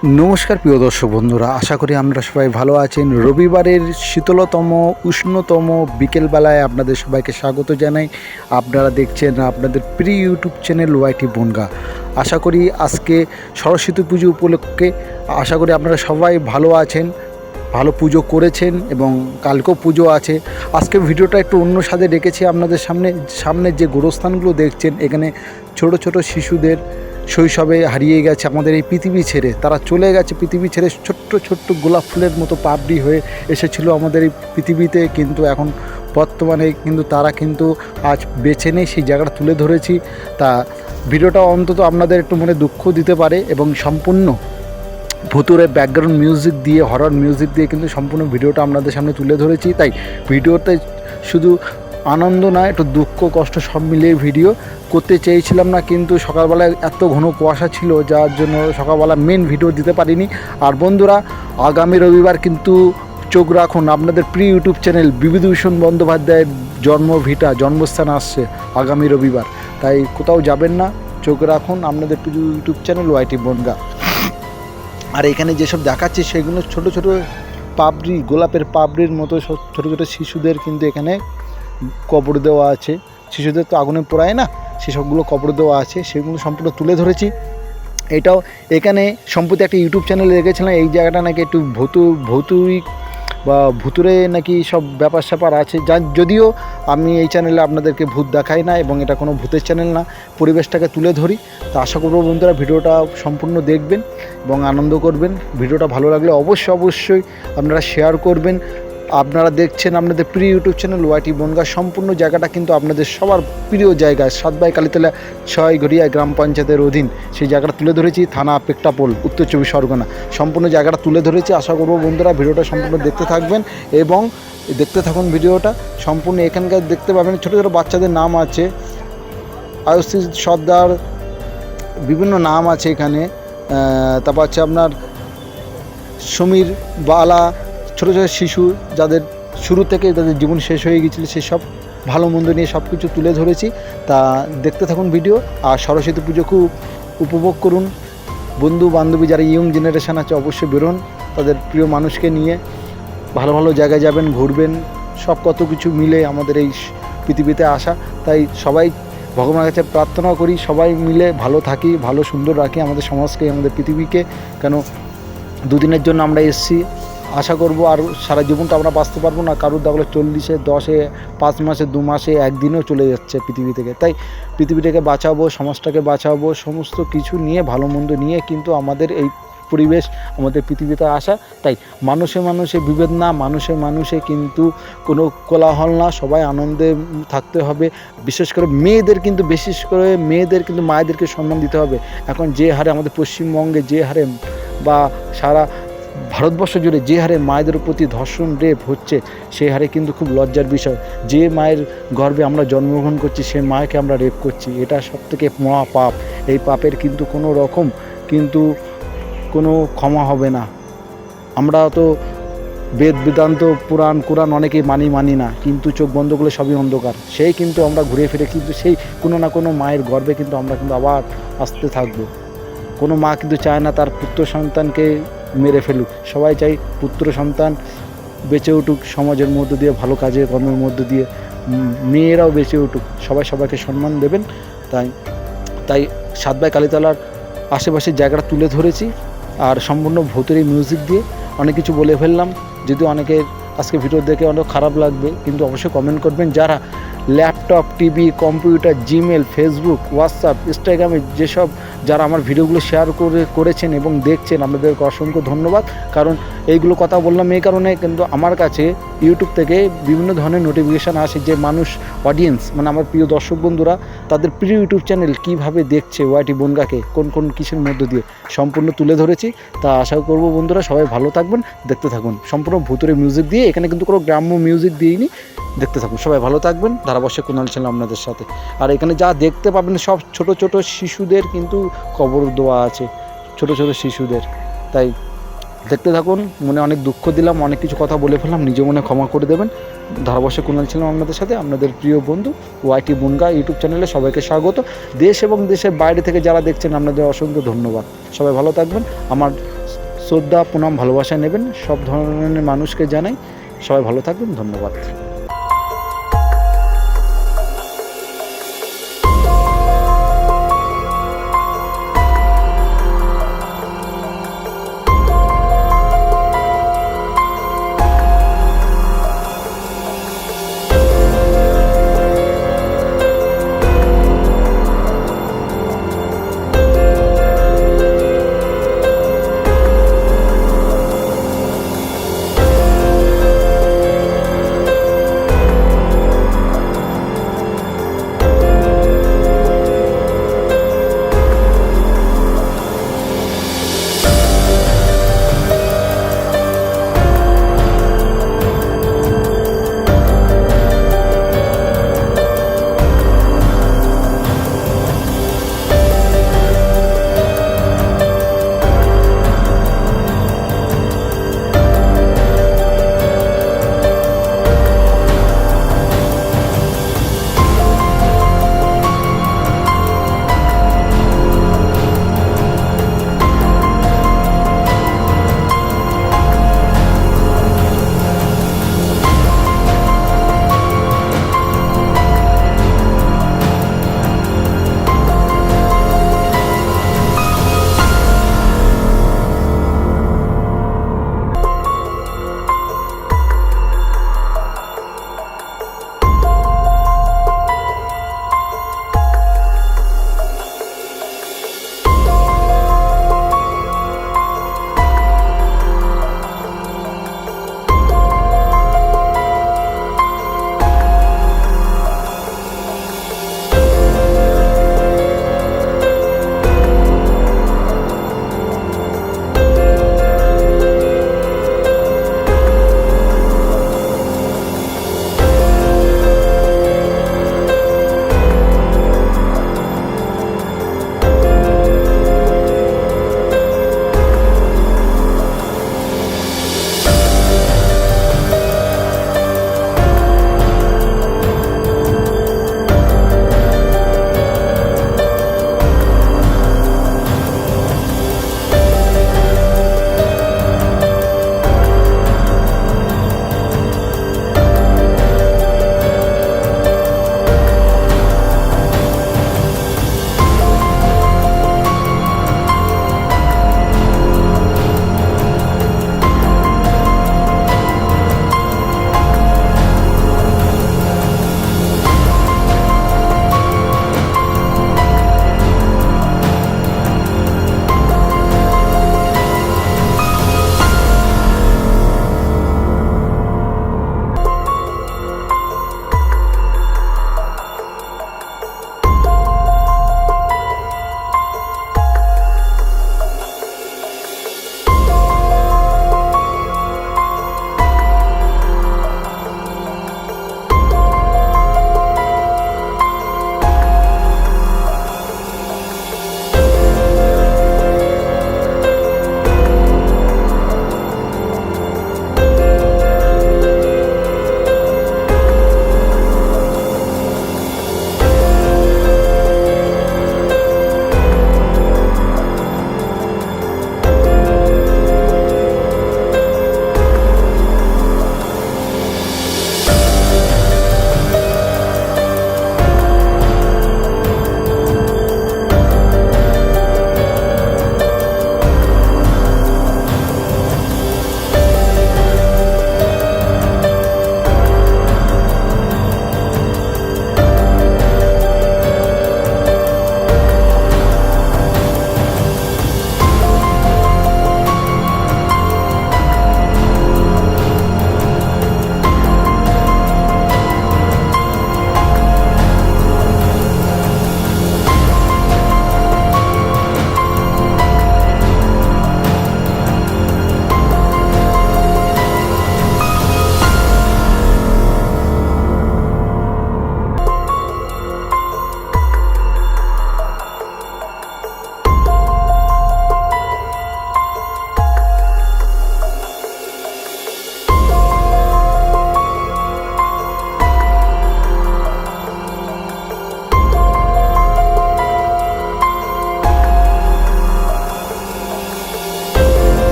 নমস্কার প্রিয় দর্শক বন্ধুরা, আশা করি আমরা সবাই ভালো আছেন। রবিবারের শীতলতম উষ্ণতম বিকেলবেলায় আপনাদের সবাইকে স্বাগত জানাই। আপনারা দেখছেন আপনাদের প্রিয় ইউটিউব চ্যানেল ওয়াইটি বনগা। আশা করি আজকে সরস্বতী পুজো উপলক্ষে আশা করি আপনারা সবাই ভালো আছেন, ভালো পুজো করেছেন এবং কালকেও পুজো আছে। আজকে ভিডিওটা একটু অন্য স্বাদে রেখেছি আপনাদের সামনে যে গোরস্থানগুলো দেখছেন, এখানে ছোট ছোট শিশুদের শৈশবে হারিয়ে গেছে আমাদের এই পৃথিবী ছেড়ে, তারা চলে গেছে পৃথিবী ছেড়ে। ছোট্ট ছোট্ট গোলাপ ফুলের মতো পাপড়ি হয়ে এসেছিল আমাদের এই পৃথিবীতে, কিন্তু এখন বর্তমানে কিন্তু তারা কিন্তু আজ বেছে নেই। সেই জায়গাটা তুলে ধরেছি। তা ভিডিওটা অন্তত আপনাদের একটু মনে দুঃখ দিতে পারে এবং সম্পূর্ণ ভুতুরে ব্যাকগ্রাউন্ড মিউজিক দিয়ে, হরর মিউজিক দিয়ে কিন্তু সম্পূর্ণ ভিডিওটা আপনাদের সামনে তুলে ধরেছি। তাই ভিডিওতে শুধু আনন্দ না, একটু দুঃখ কষ্ট সব মিলিয়ে ভিডিও করতে চেয়েছিলাম না, কিন্তু সকালবেলায় এত ঘন কুয়াশা ছিল যার জন্য সকালবেলা মেন ভিডিও দিতে পারিনি। আর বন্ধুরা, আগামী রবিবার কিন্তু চোখ রাখুন, আপনাদের প্রিয় ইউটিউব চ্যানেল বিভূতিভূষণ বন্দ্যোপাধ্যায়ের জন্মস্থান আসছে আগামী রবিবার। তাই কোথাও যাবেন না, চোখ রাখুন আপনাদের প্রিয় ইউটিউব চ্যানেল ওয়াইটি বনগা। আর এখানে যেসব দেখাচ্ছে সেগুলো ছোট ছোট পাপড়ি, গোলাপের পাপড়ির মতো ছোট ছোট শিশুদের কিন্তু এখানে কবর দেওয়া আছে। শিশুদের তো আগুনে পোড়ায় না, সেসবগুলো কবর দেওয়া আছে, সেগুলো সম্পূর্ণ তুলে ধরেছি। এটাও এখানে সম্প্রতি একটা ইউটিউব চ্যানেলে দেখেছিলাম, এই জায়গাটা নাকি একটু ভৌতুরিক বা ভুতুরে নাকি সব ব্যাপার স্যাপার আছে। যদিও আমি এই চ্যানেলে আপনাদেরকে ভূত দেখাই না এবং এটা কোনো ভূতের চ্যানেল না, পরিবেশটাকে তুলে ধরি। তো আশা করবো বন্ধুরা ভিডিওটা সম্পূর্ণ দেখবেন এবং আনন্দ করবেন। ভিডিওটা ভালো লাগলে অবশ্যই আপনারা শেয়ার করবেন। আপনারা দেখছেন আপনাদের প্রিয় ইউটিউব চ্যানেল ওয়াইটি বনগা। সম্পূর্ণ জায়গাটা কিন্তু আপনাদের সবার প্রিয় জায়গায়, সাতবাই কালীতলা ছয়ঘরিয়া গ্রাম পঞ্চায়েতের অধীন। সেই জায়গাটা তুলে ধরেছি, থানা পেট্টাপোল, উত্তর চব্বিশ পরগনা। সম্পূর্ণ জায়গাটা তুলে ধরেছি। আশা করব বন্ধুরা ভিডিওটা সম্পূর্ণ দেখতে থাকবেন এবং দেখতে থাকুন ভিডিওটা সম্পূর্ণ। এখানকার দেখতে পাবেন ছোটো ছোটো বাচ্চাদের নাম আছে, আয়ুষী সর্দার, বিভিন্ন নাম আছে এখানে। তারপর হচ্ছে আপনার সমীর বালা, ছোটো ছোটো শিশু যাদের শুরু থেকে তাদের জীবন শেষ হয়ে গিয়েছিল, সেসব ভালো মন্দ নিয়ে সব কিছু তুলে ধরেছি। তা দেখতে থাকুন ভিডিও। আর সরস্বতী পুজো খুব উপভোগ করুন। বন্ধু বান্ধবী যারা ইয়ং জেনারেশান আছে অবশ্যই বেরোন, তাদের প্রিয় মানুষকে নিয়ে ভালো ভালো জায়গায় যাবেন, ঘুরবেন। সব কত কিছু মিলে আমাদের এই পৃথিবীতে আসা। তাই সবাই ভগবানের কাছে প্রার্থনা করি সবাই মিলে ভালো থাকি, ভালো সুন্দর রাখি আমাদের সমাজকে, আমাদের পৃথিবীকে। কেন দুদিনের জন্য আমরা এসেছি, আশা করব আর সারা জীবনটা আমরা বাঁচতে পারবো না। কারুর দেখলে 40-এ 10-এ 5 মাসে 2 মাসে একদিনেও চলে যাচ্ছে পৃথিবী থেকে। তাই পৃথিবীটাকে বাঁচাবো, সমাজটাকে বাঁচাবো, সমস্ত কিছু নিয়ে ভালো মন্দ নিয়ে কিন্তু আমাদের এই পরিবেশ, আমাদের পৃথিবীতে আসা। তাই মানুষে বিভেদ না, মানুষে কিন্তু কোনো কোলাহল না, সবাই আনন্দে থাকতে হবে। বিশেষ করে মেয়েদের কিন্তু মায়েদেরকে সম্মান দিতে হবে। এখন যে হারে আমাদের পশ্চিমবঙ্গে যে হারে বা সারা ভারতবর্ষ জুড়ে যে হারে মায়েদের প্রতি ধর্ষণ রেপ হচ্ছে, সেই হারে কিন্তু খুব লজ্জার বিষয়। যে মায়ের গর্ভে আমরা জন্মগ্রহণ করছি সেই মাকে আমরা রেপ করছি, এটা সবথেকে মহা পাপ। এই পাপের কিন্তু কোনো রকম কিন্তু কোনো ক্ষমা হবে না। আমরা তো বেদ বেদান্ত পুরাণ কোরআন অনেকেই মানি না, কিন্তু চোখ বন্ধ করলে সবই অন্ধকার। সেই কিন্তু আমরা ঘুরে ফিরে কিন্তু সেই কোনো না কোনো মায়ের গর্ভে কিন্তু আমরা কিন্তু আবার আসতে থাকবো। কোনো মা কিন্তু চায় না তার পুত্র সন্তানকে মেরে ফেলুক, সবাই চাই পুত্র সন্তান বেঁচে উঠুক সমাজের মধ্য দিয়ে, ভালো কাজের কর্মের মধ্য দিয়ে, মেয়েরাও বেঁচে উঠুক। সবাই সবাইকে সম্মান দেবেন। তাই সাতবাই কালীতলার আশেপাশের জায়গাটা তুলে ধরেছি। আর সম্পূর্ণ ভূতের মিউজিক দিয়ে অনেক কিছু বলে ফেললাম। যদিও অনেকের আজকে ভিডিও দেখে অনেক খারাপ লাগবে, কিন্তু অবশ্যই কমেন্ট করবেন। যারা laptop, TV, computer, Gmail, Facebook, WhatsApp, ইনস্টাগ্রামে যারা আমার ভিডিওগুলো শেয়ার করেছেন এবং দেখছেন, আপনাদেরকে অসংখ্য ধন্যবাদ। কারণ এইগুলো কথা বললাম এই কারণে, কিন্তু আমার কাছে ইউটিউব থেকে বিভিন্ন ধরনের নোটিফিকেশান আসে যে মানুষ, অডিয়েন্স মানে আমার প্রিয় দর্শক বন্ধুরা তাদের প্রিয় ইউটিউব চ্যানেল কীভাবে দেখছে ওয়াইটি বনগাকে, কোন কিসের মধ্য দিয়ে সম্পূর্ণ তুলে ধরেছি। তা আশা করব বন্ধুরা সবাই ভালো থাকবেন, দেখতে থাকুন। সম্পূর্ণ ভুতুরে মিউজিক দিয়ে, এখানে কিন্তু কোনো গ্রাম্য মিউজিক দিইনি। দেখতে থাকুন, সবাই ভালো থাকবেন। ধারাবর্ষে কুণাল ছিলাম আপনাদের সাথে। আর এখানে যা দেখতে পাবেন সব ছোট ছোট শিশুদের কিন্তু কবর দেওয়া আছে, ছোট ছোট শিশুদের। তাই দেখতে থাকুন। মনে অনেক দুঃখ দিলাম, অনেক কিছু কথা বলে ফেললাম, নিজে মনে ক্ষমা করে দেবেন। ধারাবর্ষে কুণাল ছিলাম আপনাদের সাথে, আপনাদের প্রিয় বন্ধু ওয়াইটি বনগা ইউটিউব চ্যানেলে সবাইকে স্বাগত। দেশ এবং দেশের বাইরে থেকে যারা দেখছেন আপনাদের অসংখ্য ধন্যবাদ। সবাই ভালো থাকবেন। আমার শ্রদ্ধা প্রণাম ভালোবাসা নেবেন। সব ধরনের মানুষকে জানাই। সবাই ভালো থাকবেন, ধন্যবাদ।